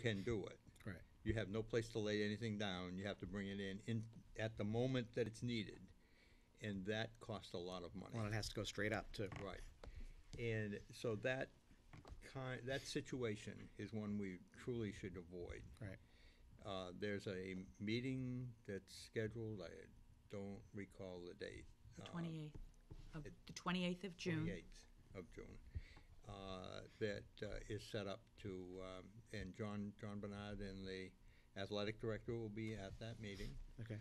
can do it. Right. You have no place to lay anything down. You have to bring it in at the moment that it's needed, and that costs a lot of money. Well, it has to go straight up too. Right. And so that situation is one we truly should avoid. Right. There's a meeting that's scheduled, I don't recall the date. The 28th of June. 28th of June. That is set up to, and John Bernard and the athletic director will be at that meeting. Okay.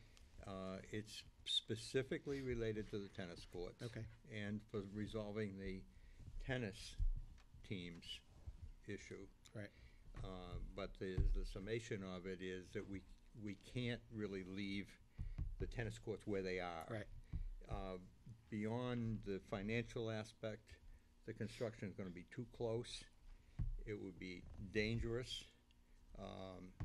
It's specifically related to the tennis courts. Okay. And for resolving the tennis team's issue. Right. But the summation of it is that we can't really leave the tennis courts where they are. Right. Beyond the financial aspect, the construction is going to be too close. It would be dangerous.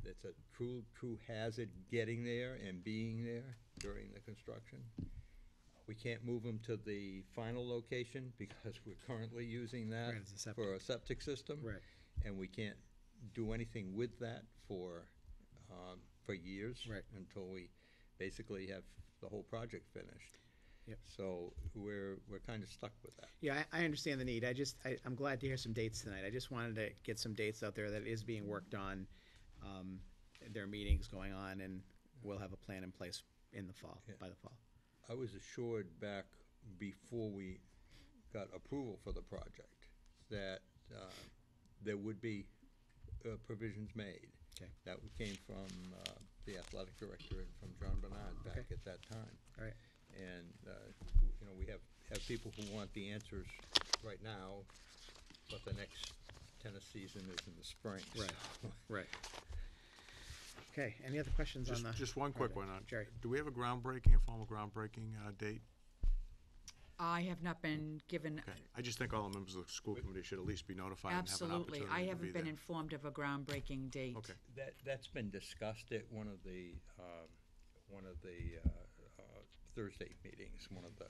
It's a true hazard getting there and being there during the construction. We can't move them to the final location because we're currently using that Right, as a septic. for a septic system. Right. And we can't do anything with that for years. Right. Until we basically have the whole project finished. Yep. So we're kind of stuck with that. Yeah, I understand the need. I'm glad to hear some dates tonight. I just wanted to get some dates out there that is being worked on. There are meetings going on, and we'll have a plan in place in the fall, Yeah. by the fall. I was assured back before we got approval for the project that there would be provisions made. Okay. That came from the athletic director and from John Bernard back Okay. at that time. All right. And, we have people who want the answers right now, but the next tennis season is in the spring. Right. so. Right. Okay, any other questions on the? Just one quick Okay. one. Jerry. Do we have a formal groundbreaking date? I have not been given, Okay. I just think all the members of the school committee should at least be notified and have an absolutely. opportunity to be I haven't been there. informed of a groundbreaking date. Okay. That's been discussed at one of the Thursday meetings, one of the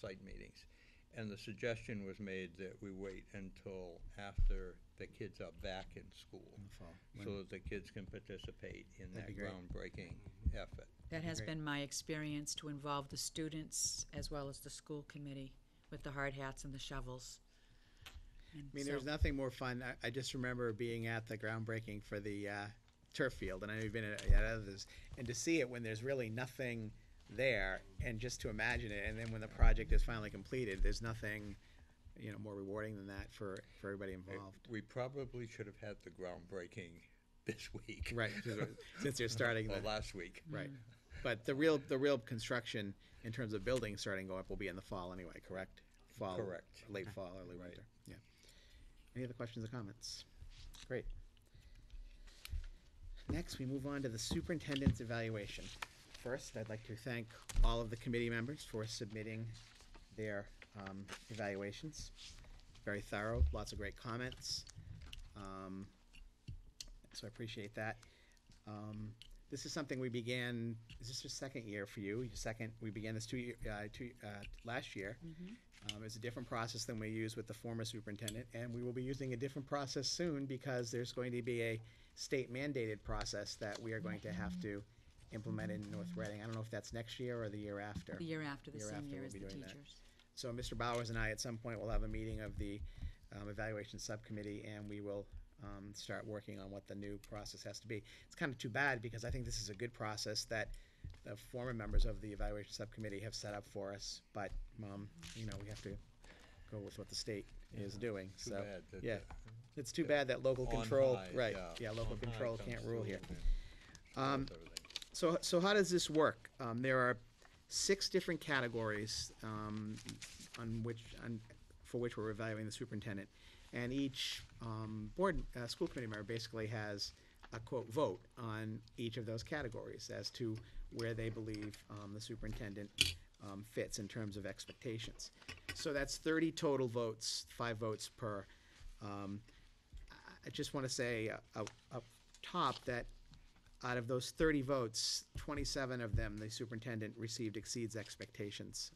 site meetings. And the suggestion was made that we wait until after the kids are back in school. In the fall. So that the kids can participate in That'd that be great. groundbreaking effort. That has Great. been my experience, to involve the students as well as the school committee with the hard hats and the shovels. And I mean, so- there's nothing more fun. I just remember being at the groundbreaking for the turf field, and I know you've been at others, and to see it when there's really nothing there, and just to imagine it, and then when the project is finally completed, there's nothing, more rewarding than that for everybody involved. We probably should have had the groundbreaking this week. Right, since you're starting Or the, last week. right. But the real construction in terms of buildings starting to go up will be in the fall anyway, correct? Fall. Correct. Late fall, early winter, yeah. Any other questions or comments? Great. Next, we move on to the superintendent's evaluation. First, I'd like to thank all of the committee members for submitting their evaluations. Very thorough, lots of great comments. So I appreciate that. This is something we began, is this your second year for you? We began this last year. It's a different process than we used with the former superintendent, and we will be using a different process soon because there's going to be a state mandated process that we are going to have to implement in North Reading. I don't know if that's next year or the year after. The year after, the Year same after year we'll as be the doing that. teachers. So Mr. Bowers and I, at some point, will have a meeting of the evaluation subcommittee, and we will start working on what the new process has to be. It's kind of too bad, because I think this is a good process that the former members of the evaluation subcommittee have set up for us, but, we have to go with what the state is doing, Too so, bad that yeah. the- It's too bad that local On control, high, right, yeah, local on high control comes can't rule through here. and does everything. So how does this work? There are 6 different categories for which we're evaluating the superintendent, and each school committee member basically has a quote vote on each of those categories as to where they believe the superintendent fits in terms of expectations. So that's 30 total votes, 5 votes per. I just want to say up top that out of those 30 votes, 27 of them, the superintendent exceeds expectations.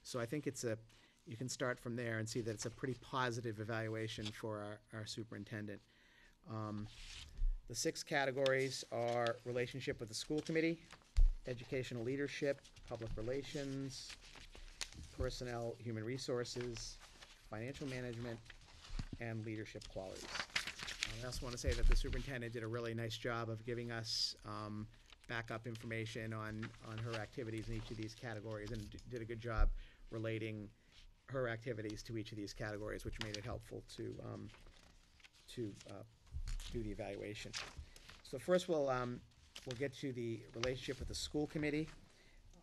So I think you can start from there and see that it's a pretty positive evaluation for our superintendent. The 6 categories are relationship with the school committee, educational leadership, public relations, personnel, human resources, financial management, and leadership qualities. I also want to say that the superintendent did a really nice job of giving us backup information on her activities in each of these categories, and did a good job relating her activities to each of these categories, which made it helpful to do the evaluation. So first we'll get to the relationship with the school committee.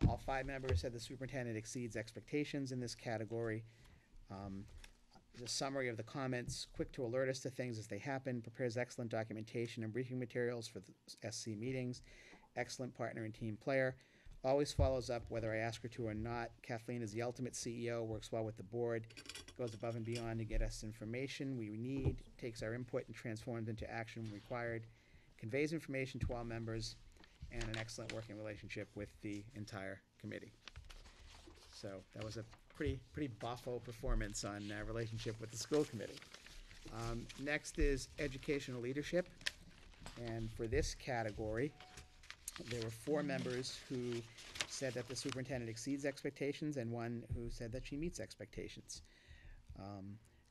All 5 members said the superintendent exceeds expectations in this category. The summary of the comments: quick to alert us to things as they happen, prepares excellent documentation and briefing materials for the SC meetings, excellent partner and team player, always follows up whether I ask her to or not. Kathleen is the ultimate CEO, works well with the board, goes above and beyond to get us information we need, takes our input and transforms into action when required, conveys information to all members, and an excellent working relationship with the entire committee. So that was a pretty buffo performance on relationship with the school committee. Next is educational leadership, and for this category, there were 4 members who said that the superintendent exceeds expectations, and 1 who said that she meets expectations.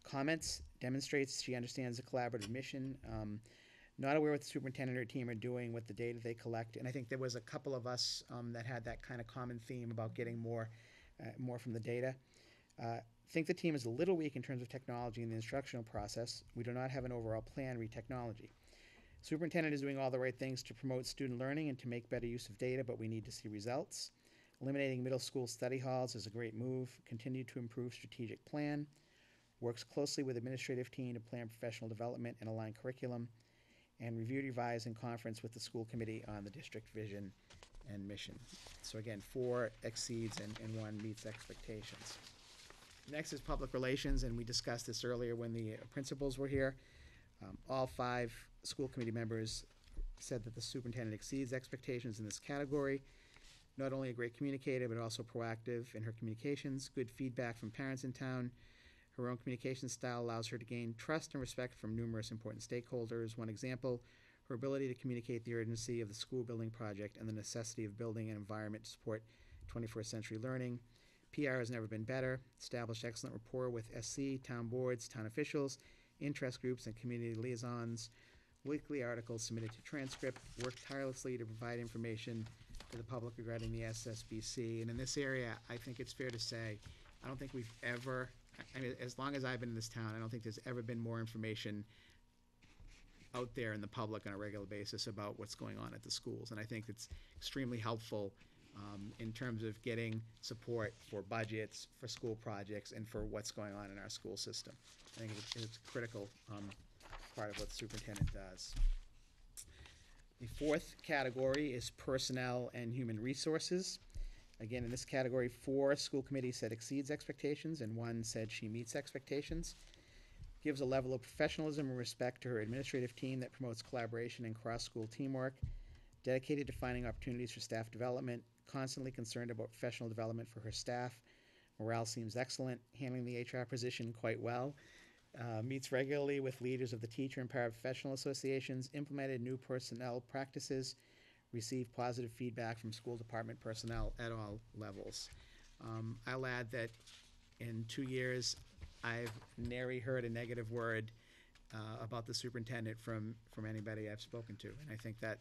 Comments: demonstrates she understands the collaborative mission. Not aware what the superintendent or team are doing with the data they collect. And I think there was a couple of us that had that kind of common theme about getting more from the data. Think the team is a little weak in terms of technology in the instructional process. We do not have an overall plan re technology. Superintendent is doing all the right things to promote student learning and to make better use of data, but we need to see results. Eliminating middle school study halls is a great move. Continue to improve strategic plan. Works closely with administrative team to plan professional development and align curriculum. And review, revise, and conference with the school committee on the district vision and mission. So again, 4 exceeds and 1 meets expectations. Next is public relations, and we discussed this earlier when the principals were here. All 5 school committee members said that the superintendent exceeds expectations in this category. Not only a great communicator, but also proactive in her communications, good feedback from parents in town. Her own communication style allows her to gain trust and respect from numerous important stakeholders. One example, her ability to communicate the urgency of the school building project and the necessity of building an environment to support 21st century learning. PR has never been better. Established excellent rapport with SC, town boards, town officials, interest groups, and community liaisons. Weekly articles submitted to transcript. Worked tirelessly to provide information to the public regarding the SSBC. And in this area, I think it's fair to say, I don't think we've ever, I mean, as long as I've been in this town, I don't think there's ever been more information out there in the public on a regular basis about what's going on at the schools. And I think it's extremely helpful in terms of getting support for budgets, for school projects, and for what's going on in our school system. I think it's a critical part of what the superintendent does. The 4th category is personnel and human resources. Again, in this category, 4 school committees said exceeds expectations, and 1 said she meets expectations. Gives a level of professionalism and respect to her administrative team that promotes collaboration and cross-school teamwork. Dedicated to finding opportunities for staff development. Constantly concerned about professional development for her staff. Morale seems excellent. Handling the HR position quite well. Meets regularly with leaders of the teacher and paraprofessional associations. Implemented new personnel practices. Received positive feedback from school department personnel at all levels. I'll add that in 2 years, I've nary heard a negative word about the superintendent from anybody I've spoken to. And I think that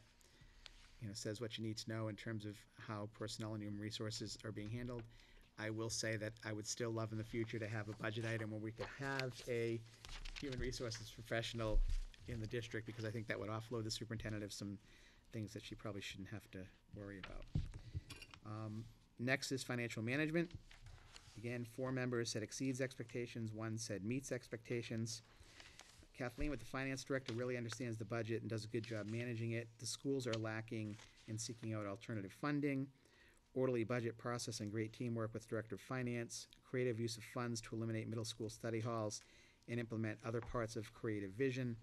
says what you need to know in terms of how personnel and human resources are being handled. I will say that I would still love in the future to have a budget item where we could have a human resources professional in the district, because I think that would offload the superintendent of some things that she probably shouldn't have to worry about. Next is financial management. Again, 4 members said exceeds expectations, 1 said meets expectations. Kathleen, with the finance director, really understands the budget and does a good job managing it. The schools are lacking in seeking out alternative funding. Orderly budget process and great teamwork with director of finance. Creative use of funds to eliminate middle school study halls and implement other parts of creative vision.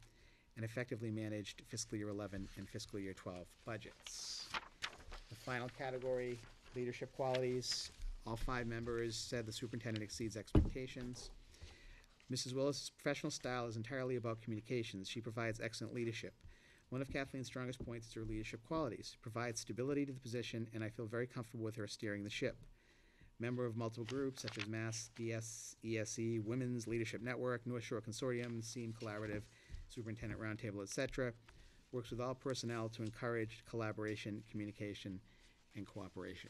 And effectively managed fiscal year 11 and fiscal year 12 budgets. The final category, leadership qualities. All 5 members said the superintendent exceeds expectations. Mrs. Willis' professional style is entirely about communications. She provides excellent leadership. One of Kathleen's strongest points is her leadership qualities, provides stability to the position, and I feel very comfortable with her steering the ship. Member of multiple groups such as Mass, ESE, Women's Leadership Network, North Shore Consortium, SEAM Collaborative, Superintendent Roundtable, etc. Works with all personnel to encourage collaboration, communication, and cooperation.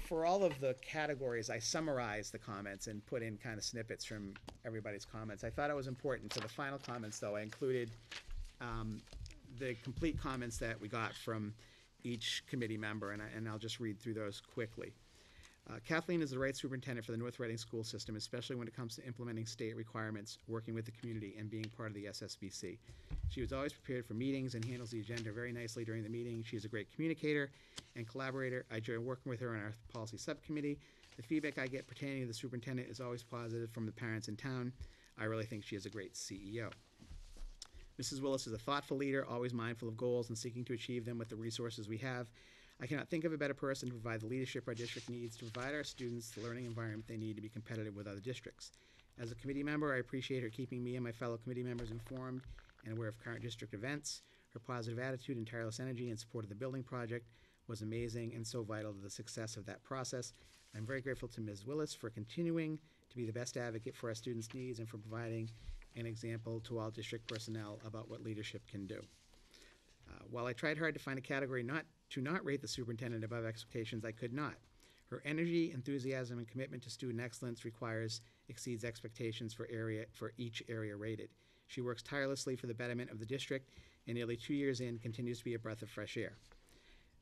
For all of the categories, I summarized the comments and put in kind of snippets from everybody's comments. I thought it was important. For the final comments, though, I included the complete comments that we got from each committee member, and I'll just read through those quickly. Kathleen is the right superintendent for the North Reading school system, especially when it comes to implementing state requirements, working with the community, and being part of the SSBC. She was always prepared for meetings and handles the agenda very nicely during the meeting. She is a great communicator and collaborator. I enjoy working with her on our policy subcommittee. The feedback I get pertaining to the superintendent is always positive from the parents in town. I really think she is a great CEO. Mrs. Willis is a thoughtful leader, always mindful of goals and seeking to achieve them with the resources we have. I cannot think of a better person to provide the leadership our district needs to provide our students the learning environment they need to be competitive with other districts. As a committee member, I appreciate her keeping me and my fellow committee members informed and aware of current district events. Her positive attitude and tireless energy in support of the building project was amazing and so vital to the success of that process. I'm very grateful to Ms. Willis for continuing to be the best advocate for our students' needs and for providing an example to all district personnel about what leadership can do. While I tried hard to find a category not rate the superintendent above expectations, I could not. Her energy, enthusiasm, and commitment to student excellence exceeds expectations for each area rated. She works tirelessly for the betterment of the district, and nearly 2 years in continues to be a breath of fresh air.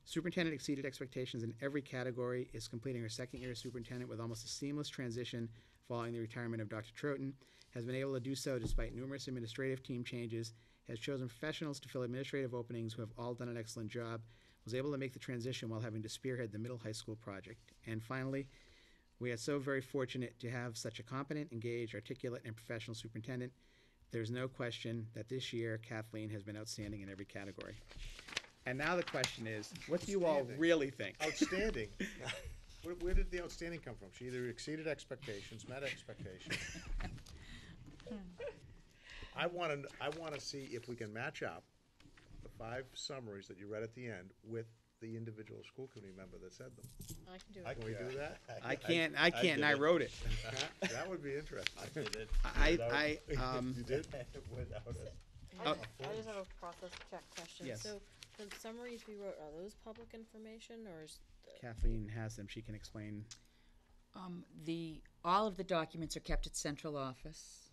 Superintendent exceeded expectations in every category, is completing her second year as superintendent with almost a seamless transition following the retirement of Dr. Troughton, has been able to do so despite numerous administrative team changes, has chosen professionals to fill administrative openings who have all done an excellent job, was able to make the transition while having to spearhead the middle high school project. And finally, we are so very fortunate to have such a competent, engaged, articulate, and professional superintendent. There's no question that this year Kathleen has been outstanding in every category. And now the question is, what do you all Outstanding. really think? Outstanding. Where did the outstanding come from? She either exceeded expectations, met expectations. I want to see if we can match up the 5 summaries that you read at the end with the individual school committee member that said them. I can do Can it. we do that? I can't, and I wrote it. That would be interesting. I did it. You did? Without it. Oh. I just have a process check question. Yes. So the summaries we wrote, are those public information or is Kathleen has them, she can explain. All of the documents are kept at central office,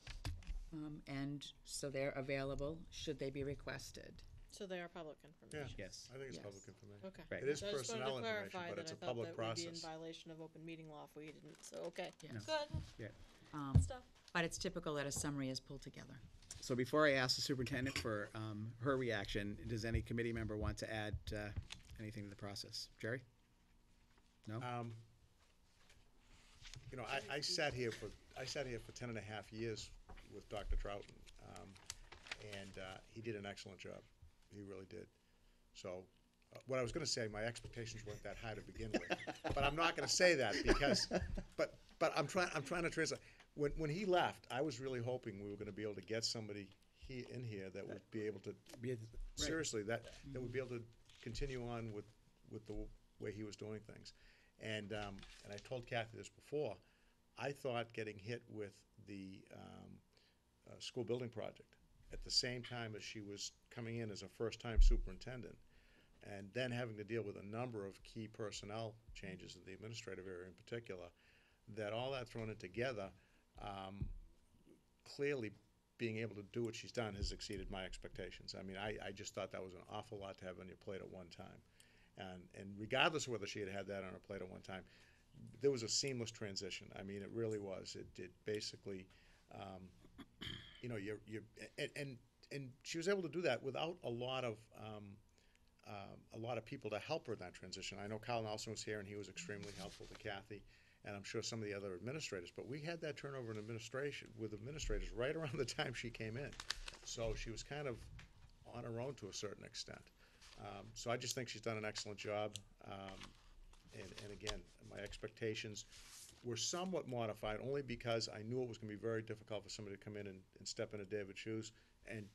and so they're available should they be requested. so they are public Yeah. information? Yes. I think it's Yes. public information. Okay. Right. It is So I just wanted personnel to information, clarify but that it's I a thought public that we'd be in process. violation of open meeting law if we didn't, so, okay. Yes. Good stuff. But it's typical that a summary is pulled together. So before I ask the superintendent for her reaction, does any committee member want to add anything to the process? Jerry? No? You know, I sat here for 10 and a half years with Dr. Troughton, and he did an excellent job. He really did. So, what I was going to say, my expectations weren't that high to begin with, but I'm not going to say that because, but I'm trying to translate. When he left, I was really hoping we were going to be able to get somebody in here that would be able to seriously that would be able to continue on with the way he was doing things. And I told Kathy this before. I thought getting hit with the school building project at the same time as she was coming in as a first-time superintendent, and then having to deal with a number of key personnel changes in the administrative area in particular, that all that thrown in together, clearly being able to do what she's done has exceeded my expectations. I mean, I just thought that was an awful lot to have on your plate at one time. And regardless of whether she had that on her plate at one time, there was a seamless transition. I mean, it really was. It basically, you know, and she was able to do that without a lot of people to help her in that transition. I know Kyle Nelson was here, and he was extremely helpful to Kathy, and I'm sure some of the other administrators. But we had that turnover in administration with administrators right around the time she came in, so she was kind of on her own to a certain extent. So I just think she's done an excellent job. And again, my expectations were somewhat modified, only because I knew it was gonna be very difficult for somebody to come in and step into David's shoes and